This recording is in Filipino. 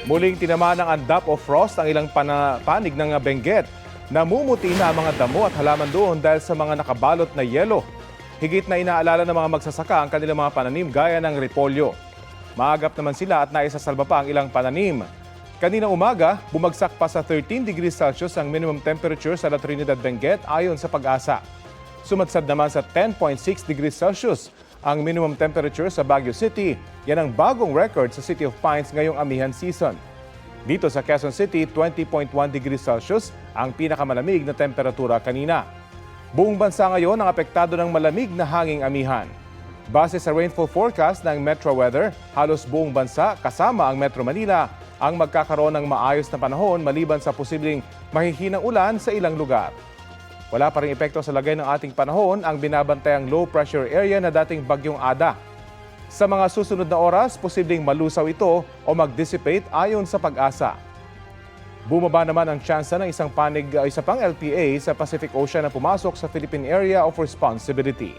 Muling tinamaan ng andap o frost ang ilang panig ng Benguet. Namumuti na ang mga damo at halaman doon dahil sa mga nakabalot na yelo. Higit na inaalala ng mga magsasaka ang kanilang mga pananim gaya ng repolyo. Maagap naman sila at naisasalba pa ang ilang pananim. Kaninang umaga, bumagsak pa sa 13 degrees Celsius ang minimum temperature sa La Trinidad, Benguet ayon sa Pag-asa. Sumadsad naman sa 10.6 degrees Celsius ang minimum temperature sa Baguio City. Yan ang bagong record sa City of Pines ngayong amihan season. Dito sa Quezon City, 20.1 degrees Celsius ang pinakamalamig na temperatura kanina. Buong bansa ngayon ang apektado ng malamig na hanging amihan. Base sa rainfall forecast ng Metro Weather, halos buong bansa kasama ang Metro Manila ang magkakaroon ng maayos na panahon maliban sa posibleng mahihinang ulan sa ilang lugar. Wala pa ring epekto sa lagay ng ating panahon ang binabantayang low pressure area na dating Bagyong Ada. Sa mga susunod na oras, posibleng malusaw ito o mag-dissipate ayon sa Pag-asa. Bumaba naman ang tsansa ng isa pang LPA sa Pacific Ocean na pumasok sa Philippine Area of Responsibility.